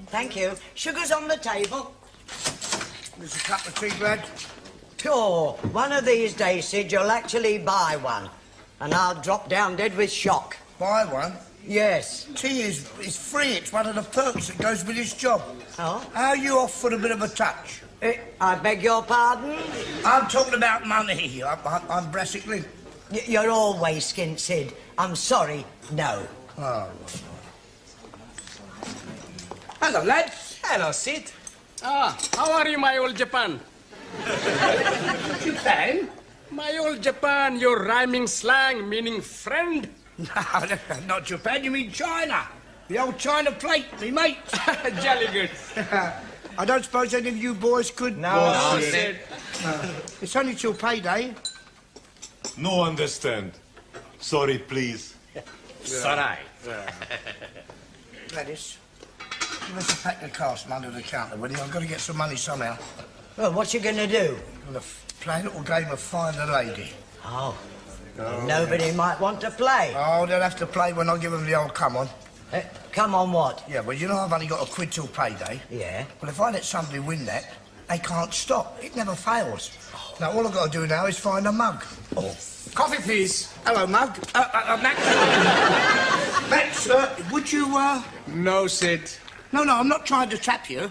Thank you. Sugar's on the table. There's a cup of tea, lad. Oh, one of these days, Sid, you'll actually buy one. And I'll drop down dead with shock. Buy one? Yes. Tea is free. It's one of the perks that goes with this job. Oh? How are you off for a bit of a touch? I beg your pardon? I'm talking about money. I'm basically... You're always skint, Sid. I'm sorry, no. Oh. Hello, lads. Hello, Sid. How are you, my old Japan? Japan? My old Japan, your rhyming slang meaning friend? No, not Japan. You mean China. The old China plate, me mate. Jolly good. I don't suppose any of you boys could... No, Sid. It's only till payday. No understand. Sorry, please. Sarai. Gladys, give us a pack of cards from under the counter, will you? I've got to get some money somehow. Well, what you going to do? I'm going to play a little game of Find the Lady. Oh. Nobody might want to play. Oh, they'll have to play when I give them the old come on. Come on what? Yeah, well, you know I've only got a quid till payday. Yeah. Well, if I let somebody win that, they can't stop. It never fails. Now, all I've got to do now is find a mug. Oh. Coffee, please. Hello, mug. Max. Max, would you, No, Sid. No, I'm not trying to trap you.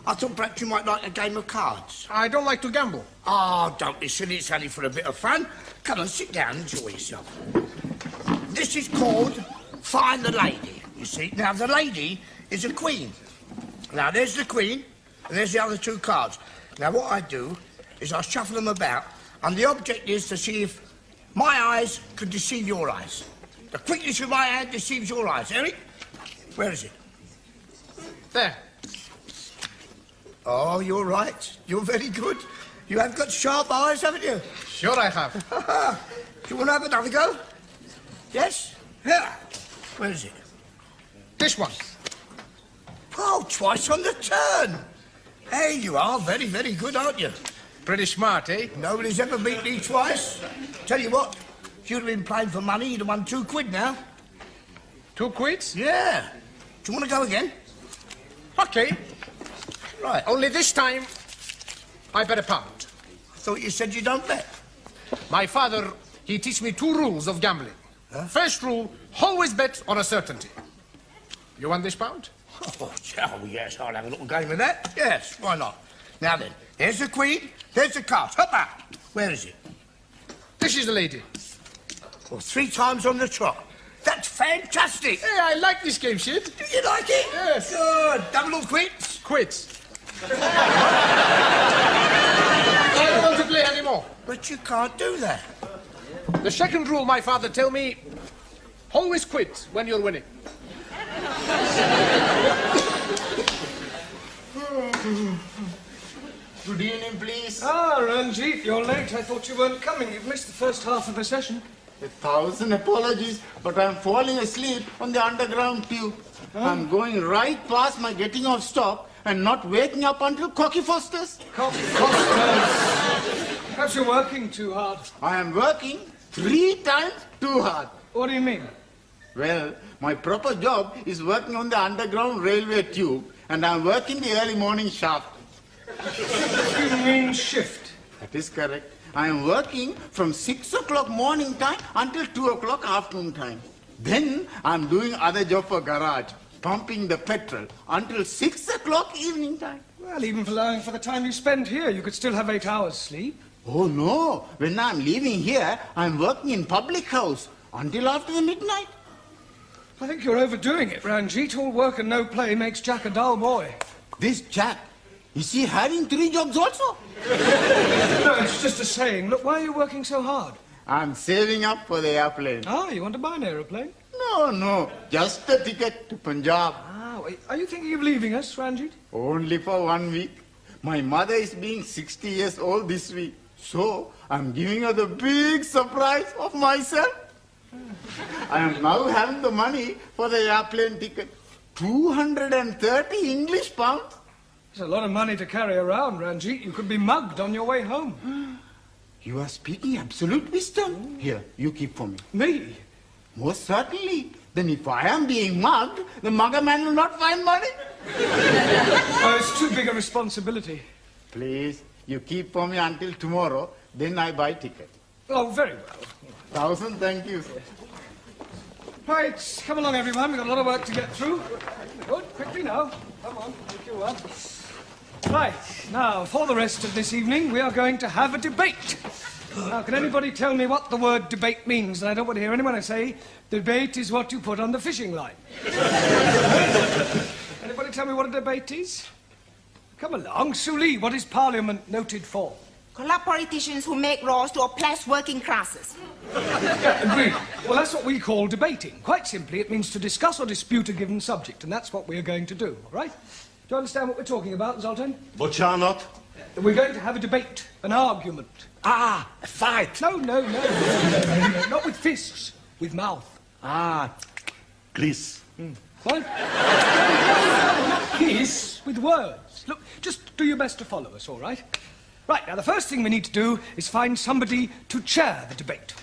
I thought perhaps you might like a game of cards. I don't like to gamble. Oh, don't be silly. It's only for a bit of fun. Come on, sit down, enjoy yourself. This is called Find the Lady, you see. Now, the lady is a queen. Now, there's the queen, and there's the other two cards. Now, what I do is I shuffle them about, and the object is to see if my eyes could deceive your eyes. The quickness of my hand deceives your eyes. Eric, where is it? There. Oh, you're right. You're very good. You have got sharp eyes, haven't you? Sure I have. Do you want to have another go? Yes? Yeah. Where is it? This one. Oh, twice on the turn. Hey, you are very, very good, aren't you? Pretty smart, eh? Nobody's ever beat me twice. Tell you what, if you'd have been playing for money, you'd have won 2 quid now. 2 quids? Yeah. Do you want to go again? Okay. Right. Only this time, I bet £1. I thought you said you don't bet. My father, he teach me 2 rules of gambling. Huh? First rule, always bet on a certainty. You want this £1? Oh, yes, I'll have a little game of that. Yes, why not? Now then, there's the queen, there's the cards. Hoppa! Where is it? This is the lady. Well, 3 times on the trot. That's fantastic. Hey, I like this game, Sid. Do you like it? Yes. Good. Double or quits? Quits. I don't want to play anymore. But you can't do that. The second rule my father tell me, always quit when you're winning. Good evening, please. Ah, Ranjit, you're late. I thought you weren't coming. You've missed the first half of the session. 1,000 apologies, but I'm falling asleep on the underground tube. I'm going right past my getting off stop and not waking up until Cocky Foster's. Coffee Foster's. Perhaps you're working too hard. I am working 3 times too hard. What do you mean? Well, my proper job is working on the underground railway tube, and I'm working the early morning shaft. You mean shift? That is correct. I am working from 6 o'clock morning time until 2 o'clock afternoon time. Then I'm doing other job for garage, pumping the petrol until 6 o'clock evening time. Well, even for allowing for the time you spend here, you could still have 8 hours sleep. Oh, no. When I'm leaving here, I'm working in public house until after the midnight. I think you're overdoing it, Ranjit. All work and no play makes Jack a dull boy. This Jack, is he having 3 jobs also? No, it's just a saying. Look, why are you working so hard? I'm saving up for the airplane. Ah, you want to buy an aeroplane? No. Just the ticket to Punjab. Ah, are you thinking of leaving us, Ranjit? Only for 1 week. My mother is being 60 years old this week. So, I'm giving her the big surprise of myself. I am now having the money for the airplane ticket. 230 English pounds. It's a lot of money to carry around, Ranjit. You could be mugged on your way home. You are speaking absolute wisdom. Here, you keep for me. Me? Most certainly. Then if I am being mugged, the mugger man will not find money. bigger responsibility. Please, you keep for me until tomorrow, then I buy ticket. Oh, very well. 1,000 thank you. Right, come along, everyone. We've got a lot of work to get through. Good, quickly now. Come on, thank you. Right, now, for the rest of this evening, we are going to have a debate. Now, can anybody tell me what the word debate means? And I don't want to hear anyone say, debate is what you put on the fishing line. Anybody tell me what a debate is? Come along. Sue Lee, what is Parliament noted for? Corrupt politicians who make laws to oppress working classes. Yeah, agreed. Well, that's what we call debating. Quite simply, it means to discuss or dispute a given subject, and that's what we're going to do, all right? Do you understand what we're talking about, Zoltan? Boccianot? We're going to have a debate, an argument. Ah, a fight. No, not with fists, with mouth. Ah, Please. What? Not kiss, with words. Look, just do your best to follow us, all right? Right, now the first thing we need to do is find somebody to chair the debate.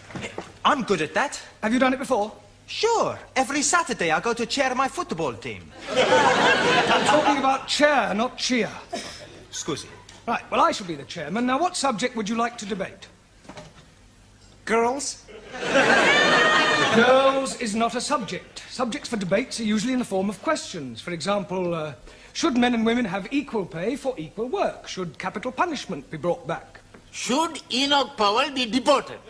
I'm good at that. Have you done it before? Sure. Every Saturday I go to chair my football team. I'm talking about chair, not cheer. Scusi. Right, well, I shall be the chairman. Now, what subject would you like to debate? Girls? Girls is not a subject. Subjects for debates are usually in the form of questions. For example, should men and women have equal pay for equal work? Should capital punishment be brought back? Should Enoch Powell be deported?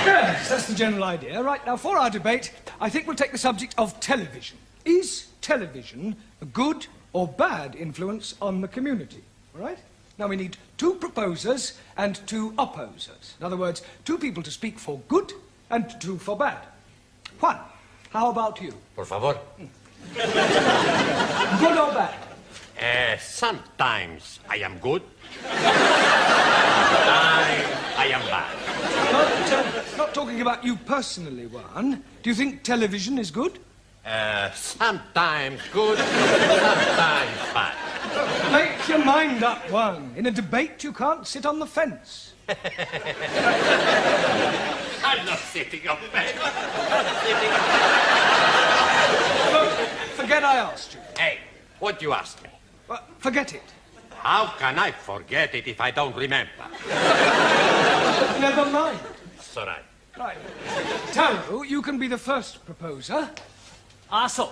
Yes, that's the general idea. Right, now, for our debate, I think we'll take the subject of television. Is television a good or bad influence on the community? All right? Now, we need 2 proposers and 2 opposers. In other words, 2 people to speak for good and 2 for bad. Juan, how about you? Por favor. Good or bad? Sometimes I am good. Sometimes I am bad. Not talking about you personally, Juan. Do you think television is good? Sometimes good, sometimes bad. Make your mind up, Juan. In a debate, you can't sit on the fence. I'm not sitting on bed. Look, forget I asked you. Hey, what you asked me? Forget it. How can I forget it if I don't remember? Never mind. It's all right. Right. Taro, you can be the first proposer. Also.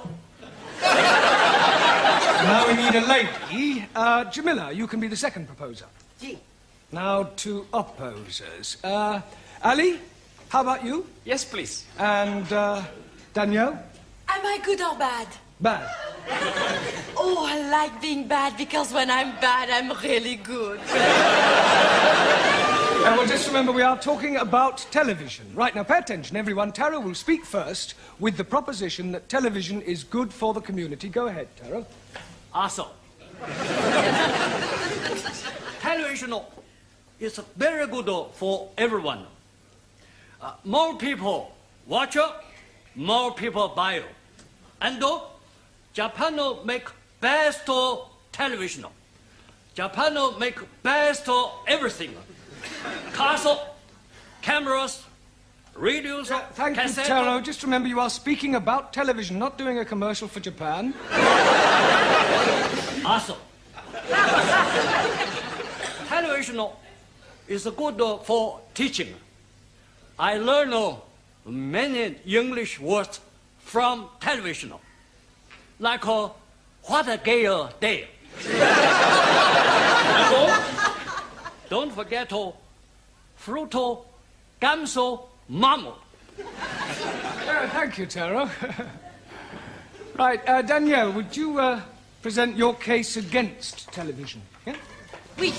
Now we need a lady. Jamila, you can be the second proposer. Gee. Now 2 opposers. Ali, how about you? Yes, please. And, Danielle? Am I good or bad? Bad. Oh, I like being bad because when I'm bad, I'm really good. Well, just remember, we are talking about television. Right, now pay attention, everyone. Taro will speak first with the proposition that television is good for the community. Go ahead, Taro. Also. Television is very good for everyone. More people watch it, more people buy it. And Japan make best television. Japan make best everything. Cars, cameras, radios, Thank you, cassette. Taro. Just remember, you are speaking about television, not doing a commercial for Japan. Also, television is good for teaching. I learn many English words from television, like what a gay day. Don't forget fruto, gamso, mamo. Thank you, Taro. Right, Danielle, would you present your case against television? Yeah? Oui.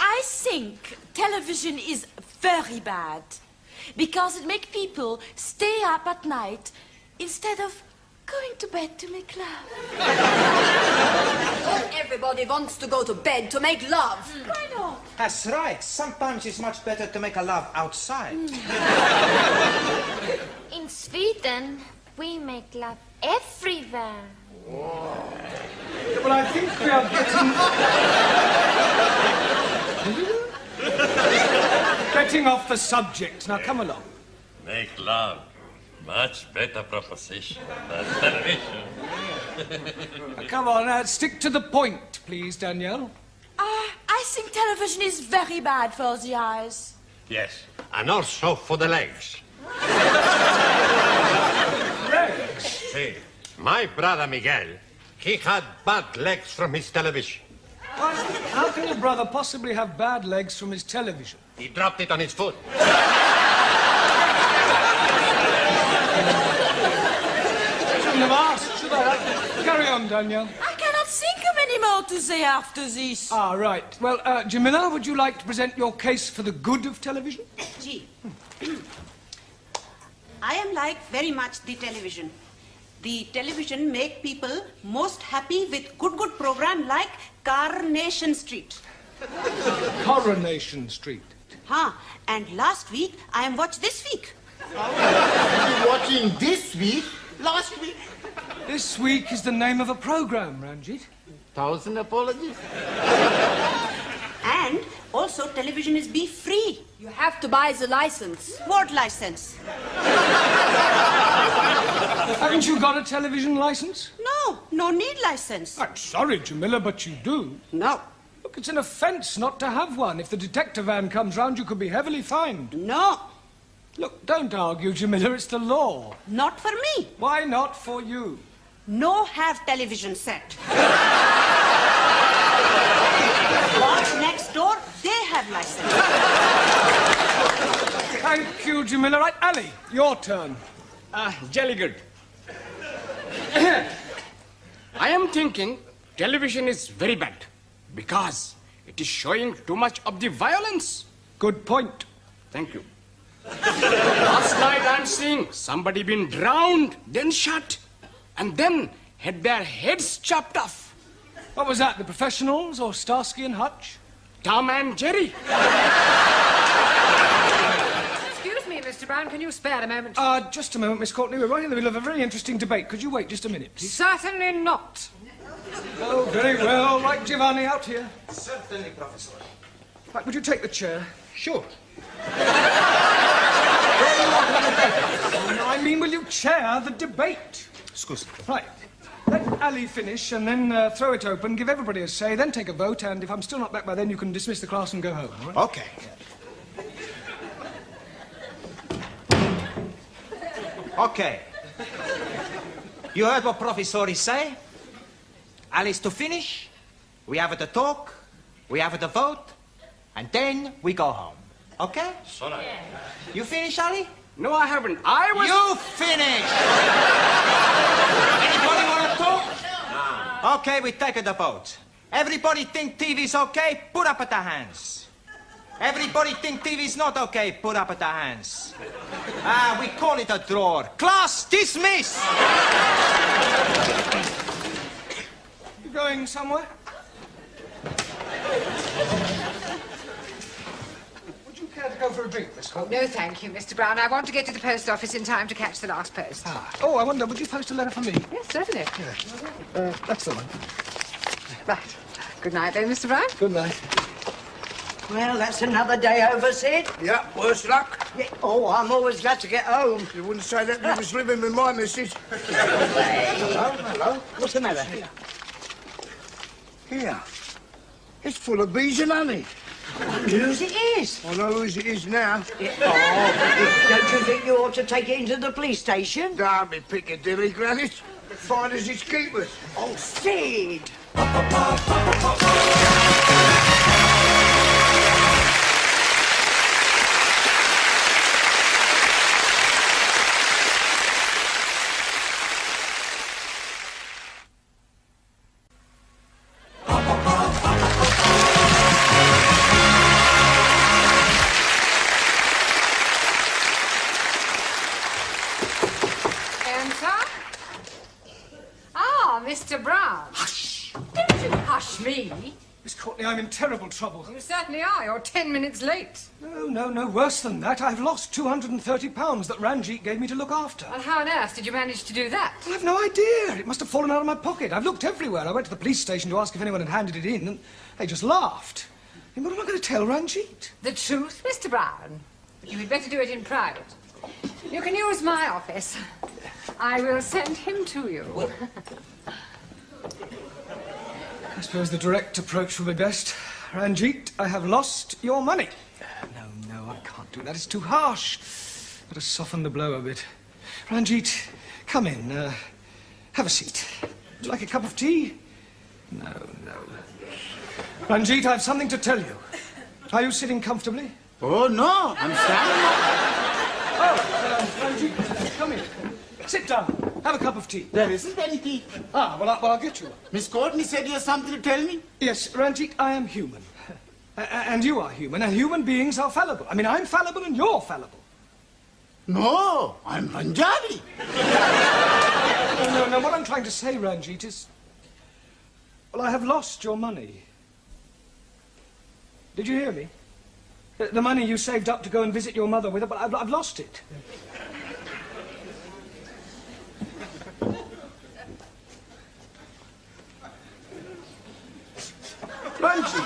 I think television is very bad because it makes people stay up at night instead of going to bed to make love. Everybody wants to go to bed to make love. Why not? That's right. Sometimes it's much better to make a love outside. In Sweden, we make love everywhere. Well, I think we are getting off the subject. Now, come along. Make love. Much better proposition than television. Come on, stick to the point, please, Danielle. I think television is very bad for the eyes. Yes, and also for the legs. Legs? See, my brother Miguel, he had bad legs from his television. How can your brother possibly have bad legs from his television? He dropped it on his foot. Shouldn't have asked, should I? Carry on, Danielle. I cannot think of any more to say after this. Ah, right. Well, Jamila, would you like to present your case for the good of television? Gee. I am like very much the television. The television make people most happy with good program like Coronation Street. Coronation Street. And last week, I am watched this week. You're watching this week? Last week? This week is the name of a program, Ranjit. 1,000 apologies. And also television is be free. You have to buy the license. What license? Haven't you got a television license? No need license. I'm sorry, Jamila, but you do. No. Look, it's an offence not to have one. If the detector van comes round, you could be heavily fined. No. Look, don't argue, Jamila, it's the law. Not for me. Why not for you? No have television set. Watch next door, they have license. Thank you, Jamila. Right, Ali, your turn. Jolly good. I am thinking television is very bad because it is showing too much of the violence. Good point. Thank you. Last night I'm seeing somebody been drowned, then shot, and then had their heads chopped off. What was that, the professionals or Starsky and Hutch? Tom and Jerry. Excuse me, Mr. Brown, can you spare a moment? Just a moment, Miss Courtney. We're right in the middle of a very interesting debate. Could you wait just a minute, please? Certainly not. Oh, very well. Right, Giovanni, out here. Certainly, Professor. Right, would you take the chair? Sure. I mean, will you chair the debate? Excuse me. Right. Let Ali finish and then throw it open, give everybody a say, then take a vote, and if I'm still not back by then, you can dismiss the class and go home, all right? Okay. Okay. You heard what Professor say? Alice to finish, we have the talk, we have the vote, and then we go home. Okay? Sorry. You finish, Ali? No, I haven't. I was... You finish! Anybody want to talk? No. Okay, we take the vote. Everybody think TV's okay? Put up the hands. Everybody think TV's not okay? Put up the hands. We call it a draw. Class dismiss! You going somewhere? Would you care to go for a drink, Miss Courtney? No, thank you, Mr. Brown. I want to get to the post office in time to catch the last post. Oh, I wonder, would you post a letter for me? Yes, certainly. That's the one. Right. Good night, then, Mr. Brown. Good night. Well, that's another day over, Sid. Yeah, worse luck. Yeah. Oh, I'm always glad to get home. You wouldn't say that you was living with my missus. Hello. What's the matter? Here. It's full of bees and honey. Whose it is? I know whose it is now. Don't you think you ought to take it into the police station? Don't be Piccadilly, Granny. Fine as its keepers. Oh, Sid! Mr. Brown. Hush! Didn't you hush me? Miss Courtney, I'm in terrible trouble. You certainly are. You're 10 minutes late. No, worse than that. I've lost £230 that Ranjit gave me to look after. And how on earth did you manage to do that? I have no idea. It must have fallen out of my pocket. I've looked everywhere. I went to the police station to ask if anyone had handed it in, and they just laughed. I mean, what am I going to tell Ranjit? The truth, Mr. Brown. But you had better do it in private. You can use my office. I will send him to you. I suppose the direct approach will be best. Ranjit, I have lost your money. No, I can't do that. It's too harsh. Better soften the blow a bit. Ranjit, come in. Have a seat. Would you like a cup of tea? No. Ranjit, I have something to tell you. Are you sitting comfortably? Oh, no, I'm standing up. Ranjit, come in. Sit down. Have a cup of tea. There isn't any tea. Well, I'll get you one. Miss Courtney said you have something to tell me? Yes, Ranjit, I am human. And you are human, and human beings are fallible. I mean, I'm fallible and you're fallible. No, I'm Punjabi. No, what I'm trying to say, Ranjit, is... Well, I have lost your money. Did you hear me? The money you saved up to go and visit your mother with, but I've lost it. Ranjit!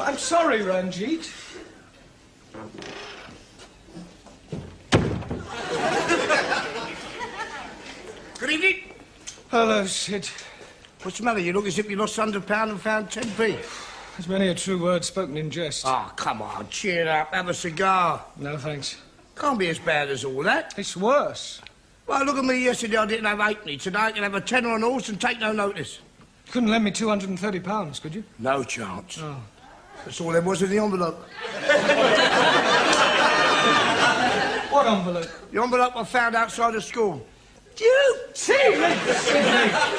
I'm sorry, Ranjit. Good evening. Hello, Sid. What's the matter? You look as if you lost £100 and found 10p. There's many a true word spoken in jest. Oh, come on, cheer up. Have a cigar. No, thanks. Can't be as bad as all that. It's worse. Well, look at me yesterday. I didn't have 8p. Today I can have a tenner on horse and take no notice. Couldn't lend me £230, could you? No chance. Oh. That's all there was in the envelope. What envelope? The envelope I found outside of school. You seriously?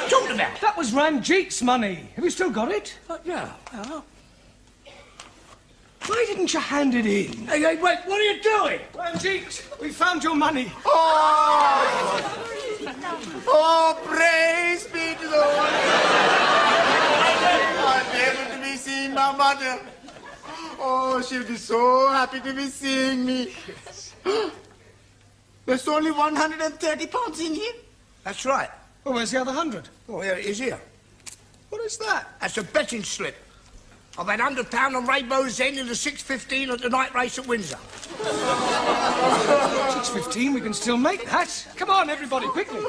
Talking about? That was Ranjit's money. Have you still got it? Yeah. Well. Why didn't you hand it in? Hey, wait, what are you doing? Ranjit, we found your money. Oh, praise be to the Lord. I'm able to be seeing my mother. Oh, she'll be so happy to be seeing me. There's only £130 in here. That's right. Well, where's the other 100? Oh, here it is here. What is that? That's a betting slip. I've had £100 on Rainbow's End in the 6:15 at the night race at Windsor. 6:15, we can still make that. Come on, everybody, quickly.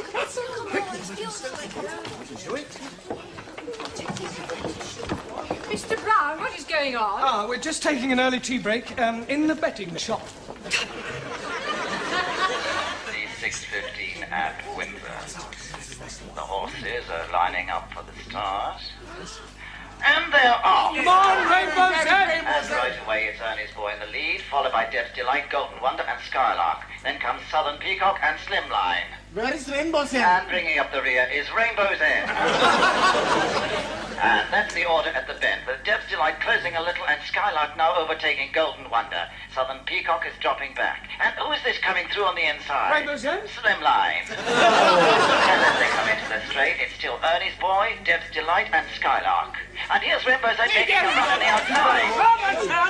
Mr. Brown, what is going on? We're just taking an early tea break in the betting shop. The 6:15 at Windsor. The horses are lining up for the start. And they're off. Come on, Rainbow's End! And right away it's Ernie's Boy in the lead, followed by Death's Delight, Golden Wonder and Skylark. Then comes Southern Peacock and Slimline. Where is Rainbow's End? And bringing up the rear is Rainbow's End. And that's the order at the bend, with Death's Delight closing a little and Skylark now overtaking Golden Wonder. Southern Peacock is dropping back. And who is this coming through on the inside? Rainbow's End? Slimline. And as they come into the straight, it's still Ernie's Boy, Death's Delight and Skylark. And here's Rainbow's End taking a run on the outside.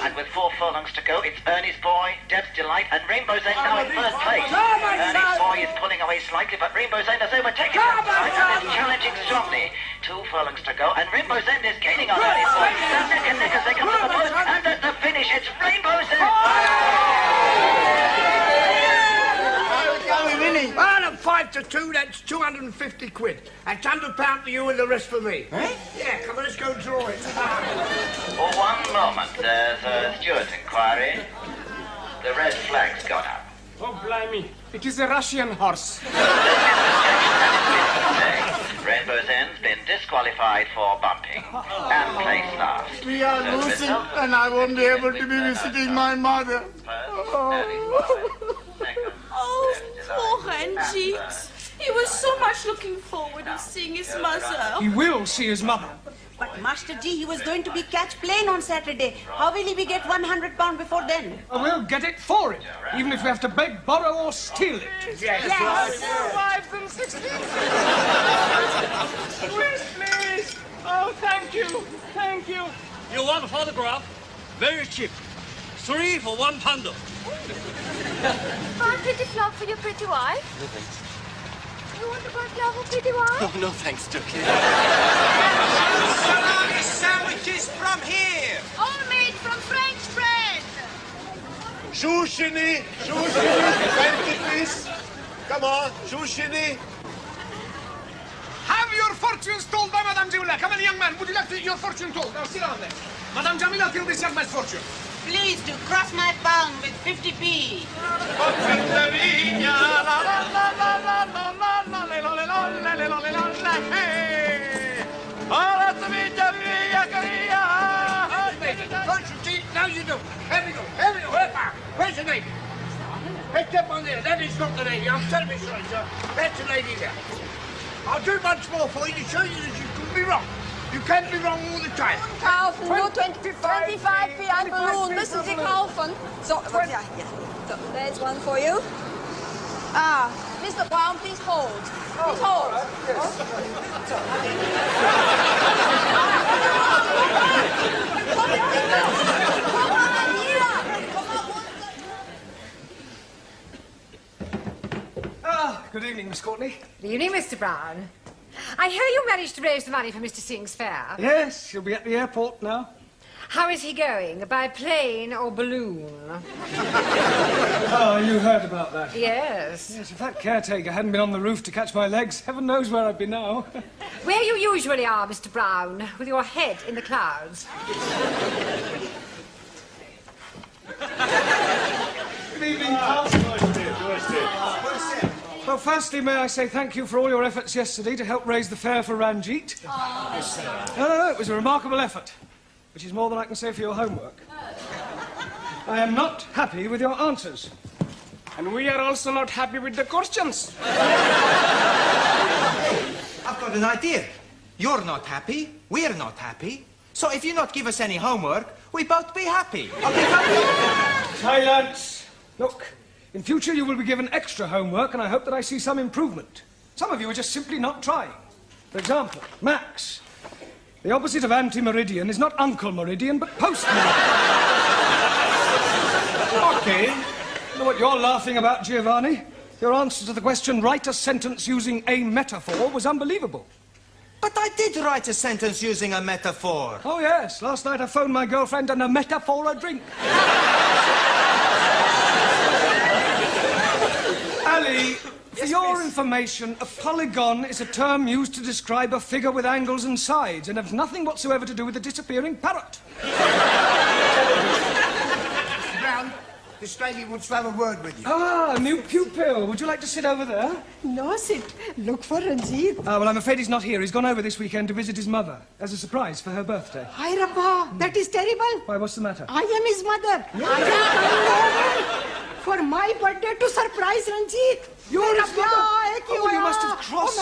And with 4 furlongs to go, it's Ernie's Boy, Death's Delight and Rainbow's End now in first place. Ernie's Boy is pulling away slightly, but Rainbow's End has overtaken him and is challenging strongly. 2 furlongs to go, and Rainbow's End is gaining on Ernie's Boy. Now neck and neck as they come to the post, and at the finish, it's Rainbow's End. Winning. Well, at 5-2, that's 250 quid. That's £100 for you and the rest for me. Eh? Yeah, come on, let's go draw it. For one moment, there's a steward's inquiry. The red flag's gone up. Oh, blimey. It is a Russian horse. Rainbow's End's been disqualified for bumping and placed last. We are losing, and I won't be able to be visiting my mother. Oh, poor Ranjit. He was so much looking forward to seeing his mother. He will see his mother. But Master G, he was going to be catch plane on Saturday. How will he be get £100 before then? We'll get it for him, even if we have to beg, borrow, or steal it. Yes. 5 and 16. Please. Oh, thank you. Thank you. You want a photograph? Very cheap. 3 for £1. Buy a pretty flower for your pretty wife? No, thanks. You want to buy a flower for pretty wife? Oh, no, thanks, Turkey. Salami sandwiches from here. All made from French bread. Shushini, 20, please. Come on, Shushini. Have your fortunes told by Madame Jamila. Come on, young man. Would you like your fortune told? Now, sit down there. Madame Jamila, tell this young man's fortune. Please to cross my palm with 50p. Now you do. Here we go. Where's the lady? Hey, step on there. That is not the lady. I'm terribly sorry, sir. That's the lady there. I'll do much more for you to show you that you couldn't be wrong. You can't be wrong all the time. Kaufen, nur 25p ein Balloon. Müssen Sie kaufen. So, ja, hier. So, there's one for you. Ah, Mr. Brown, please hold. Please hold. Good evening, Miss Courtney. Good evening, Mr. Brown. I hear you managed to raise the money for Mr. Singh's fair. Yes, he'll be at the airport now. How is he going? By plane or balloon? Oh, you heard about that? Yes. Yes, if that caretaker hadn't been on the roof to catch my legs, heaven knows where I'd be now. Where you usually are, Mr. Brown, with your head in the clouds. Good evening, Well, firstly, may I say thank you for all your efforts yesterday to help raise the fare for Ranjit. No, it was a remarkable effort, which is more than I can say for your homework. I am not happy with your answers. And we are also not happy with the questions. I've got an idea. You're not happy, we're not happy. So if you not give us any homework, we both be happy. Silence! Look, in future you will be given extra homework, and I hope that I see some improvement. Some of you are just simply not trying. For example, Max. The opposite of anti-meridian is not Uncle Meridian, but post-meridian. Okay. You know what you're laughing about, Giovanni? Your answer to the question, write a sentence using a metaphor, was unbelievable. But I did write a sentence using a metaphor. Oh, yes. Last night I phoned my girlfriend and a metaphor a drink. Ali, for your information, a polygon is a term used to describe a figure with angles and sides and has nothing whatsoever to do with the disappearing parrot. Mr. Brown, this lady wants to have a word with you. Ah, a new pupil. Would you like to sit over there? No, sit. Look for Ranjit. Ah, well, I'm afraid he's not here. He's gone over this weekend to visit his mother as a surprise for her birthday. Hi, Rabba. That is terrible. Why, what's the matter? I am his mother. I am coming over for my birthday to surprise Ranjit. You're his mother? Oh, you must have crossed.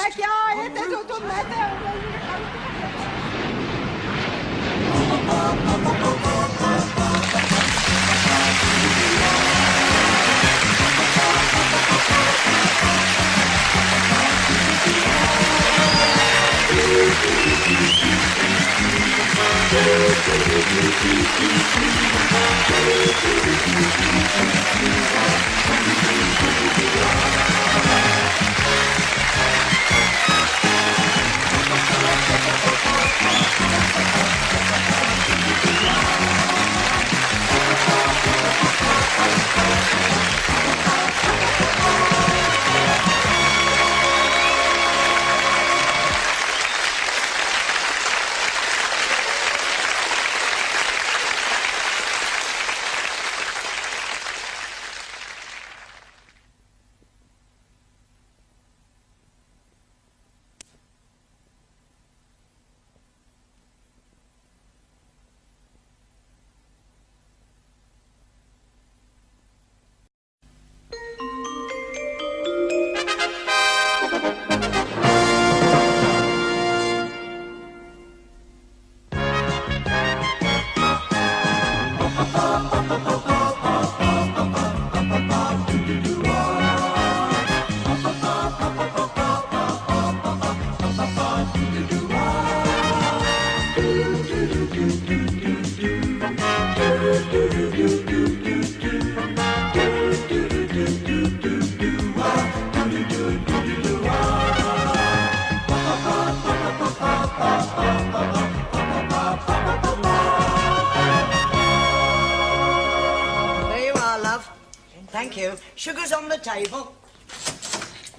Thank you. Sugar's on the table.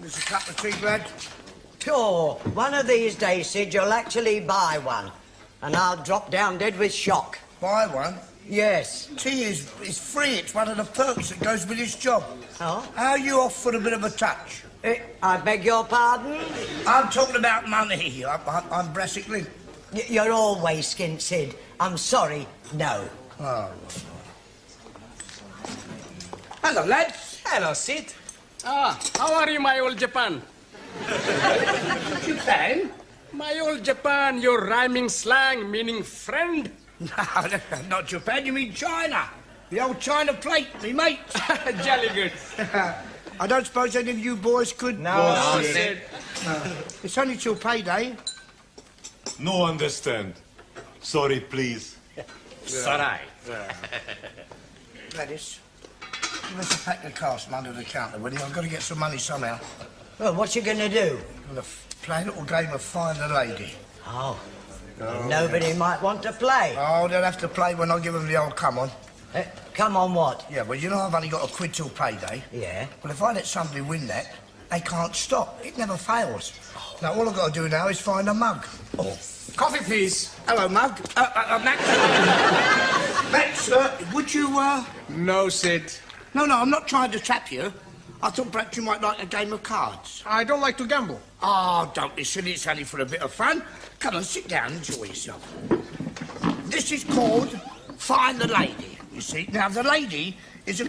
There's a cup of tea, lad. Oh, one of these days, Sid, you'll actually buy one. And I'll drop down dead with shock. Buy one? Yes. Tea is free. It's one of the perks that goes with this job. Oh? How are you off for a bit of a touch? I beg your pardon? I'm talking about money. I'm basically... You're always skint, Sid. I'm sorry, no. Oh. Hello, lads. Hello, Sid. Ah, how are you, my old Japan? Japan? My old Japan, your rhyming slang meaning friend. No, not Japan. You mean China. The old China plate, me mate. Jolly good. I don't suppose any of you boys could... No, Sid. It's only till payday. No understand. Sorry, please. Sorry. Gladys, give us a pack of cards from under the counter, will you? I've got to get some money somehow. Well, what you going to do? I'm going to play a little game of Find the Lady. Oh. Nobody might want to play. Oh, they'll have to play when I give them the old come on. Come on what? Yeah, well, you know I've only got £1 till payday. Yeah. Well, if I let somebody win that, they can't stop. It never fails. Now, all I've got to do now is find a mug. Oh. Coffee, please. Hello, mug. Max. Max, would you, No, Sid. No, I'm not trying to trap you. I thought perhaps you might like a game of cards. I don't like to gamble. Oh, don't be silly. It's only for a bit of fun. Come on, sit down, enjoy yourself. This is called Find the Lady, you see. Now, the lady is a